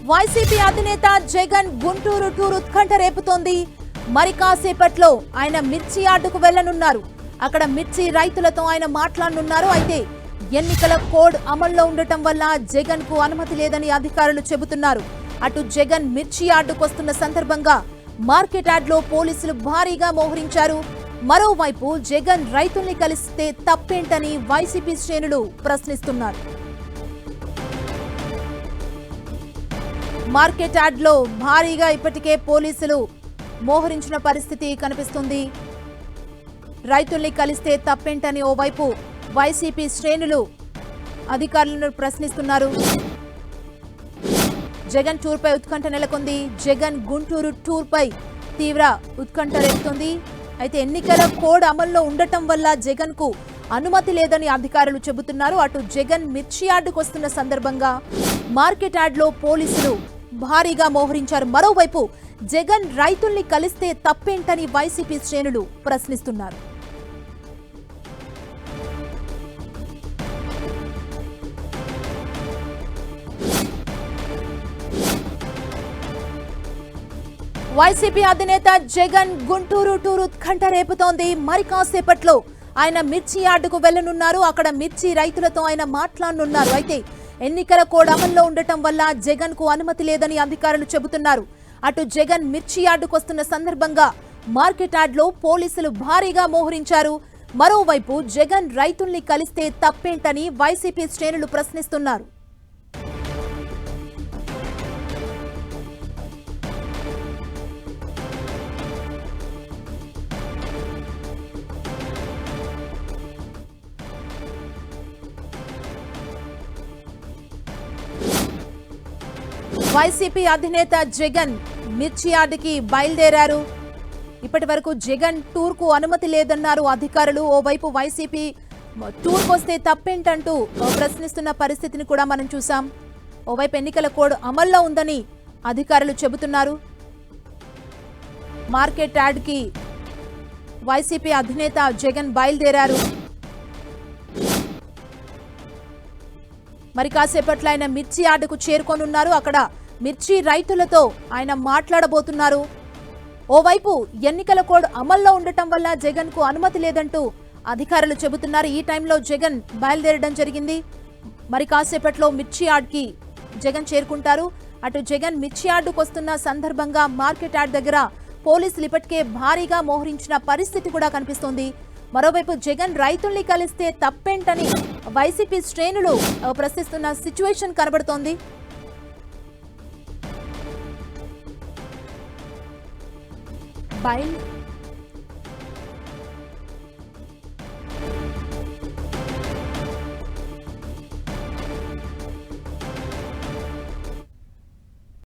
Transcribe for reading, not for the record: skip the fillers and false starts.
YCP అధినేత Jagan Guntur tour ఉత్కంఠ రేపుతోంది. మరి కాసేపట్లో ఆయన మిర్చి యార్డుకు వెళ్లనున్నారు. అక్కడ మిర్చి రైతులతో ఆయన మాట్లాడనున్నారు. అయితే ఎన్నికల కోడ్ అమల్లో ఉండటం వల్ల జగన్ కు అనుమతి లేదని అధికారులు చెబుతున్నారు. అటు జగన్ మిర్చి యార్డుకు వస్తున్న సందర్భంగా మార్కెట్ యార్డ్లో పోలీసులు భారీగా మోహరించారు. మరోవైపు జగన్ రైతుల్ని కలిస్తే తప్పేంటని వైసీపీ శ్రేణులు ప్రశ్నిస్తున్నారు. మార్కెట్ యార్డ్లో భారీగా ఇప్పటికే పోలీసులు మోహరించిన పరిస్థితి కనిపిస్తుంది. రైతుల్ని కలిస్తే తప్పేంటని ఓవైపు వైసీపీ శ్రేణులు అధికారులను ప్రశ్నిస్తున్నారు. జగన్ టూర్ పై ఉత్కంఠ నెలకొంది. జగన్ గుంటూరు టూర్ పై తీవ్ర ఉత్కంఠ రేపుతోంది. అయితే ఎన్నికల కోడ్ అమల్లో ఉండటం వల్ల జగన్ కు అనుమతి లేదని అధికారులు చెబుతున్నారు. అటు జగన్ మిర్చి యార్డుకు వస్తున్న సందర్భంగా మార్కెట్ యార్డ్లో పోలీసులు భారీగా మోహరించారు. మరోవైపు జగన్ రైతుల్ని కలిస్తే తప్పేంటని వైసీపీ శ్రేణులు ప్రశ్నిస్తున్నారు. వైసీపీ అధినేత జగన్ గుంటూరు టూర్ ఉత్కంఠ రేపుతోంది. మరి కాసేపట్లో ఆయన మిర్చి యార్డుకు వెళ్లనున్నారు. అక్కడ మిర్చి రైతులతో ఆయన మాట్లాడనున్నారు. అయితే ఎన్నికల కోడ్ అమల్లో ఉండటం వల్ల జగన్ కు అనుమతి లేదని అధికారులు చెబుతున్నారు. అటు జగన్ మిర్చి యార్డుకు వస్తున్న సందర్భంగా మార్కెట్ యార్డ్లో పోలీసులు భారీగా మోహరించారు. మరోవైపు జగన్ రైతుల్ని కలిస్తే తప్పేంటని వైసీపీ శ్రేణులు ప్రశ్నిస్తున్నారు. వైసీపీ అధినేత జగన్ మిర్చి యార్డుకి బయలుదేరారు. ఇప్పటి వరకు జగన్ టూర్ కు అనుమతి లేదన్నారు అధికారులు. ఓవైపు వైసీపీ టూర్కు వస్తే తప్పేంటంటూ ప్రశ్నిస్తున్న పరిస్థితిని కూడా మనం చూసాం. ఓవైపు ఎన్నికల కోడ్ అమల్లో ఉందని అధికారులు చెబుతున్నారు. మార్కెట్ యార్డ్కి వైసీపీ అధినేత జగన్ బయలుదేరారు. మరి కాసేపట్లో ఆయన మిర్చి యార్డుకు చేరుకోనున్నారు. అక్కడ మిర్చి రైతులతో ఆయన మాట్లాడబోతున్నారు. ఓవైపు ఎన్నికల కోడ్ అమల్లో ఉండటం వల్ల జగన్ కు అనుమతి లేదంటూ అధికారులు చెబుతున్నారు. ఈ టైంలో జగన్ బయలుదేరడం జరిగింది. మరి కాసేపట్లో మిర్చి యార్డ్కి జగన్ చేరుకుంటారు. అటు జగన్ మిర్చి యార్డుకు వస్తున్న సందర్భంగా మార్కెట్ యార్డ్ దగ్గర పోలీసులు ఇప్పటికే భారీగా మోహరించిన పరిస్థితి కూడా కనిపిస్తోంది. మరోవైపు జగన్ రైతుల్ని కలిస్తే తప్పేంటని వైసీపీ శ్రేణులు ప్రశ్నిస్తున్న సిచ్యువేషన్ కనబడుతోంది. బయలు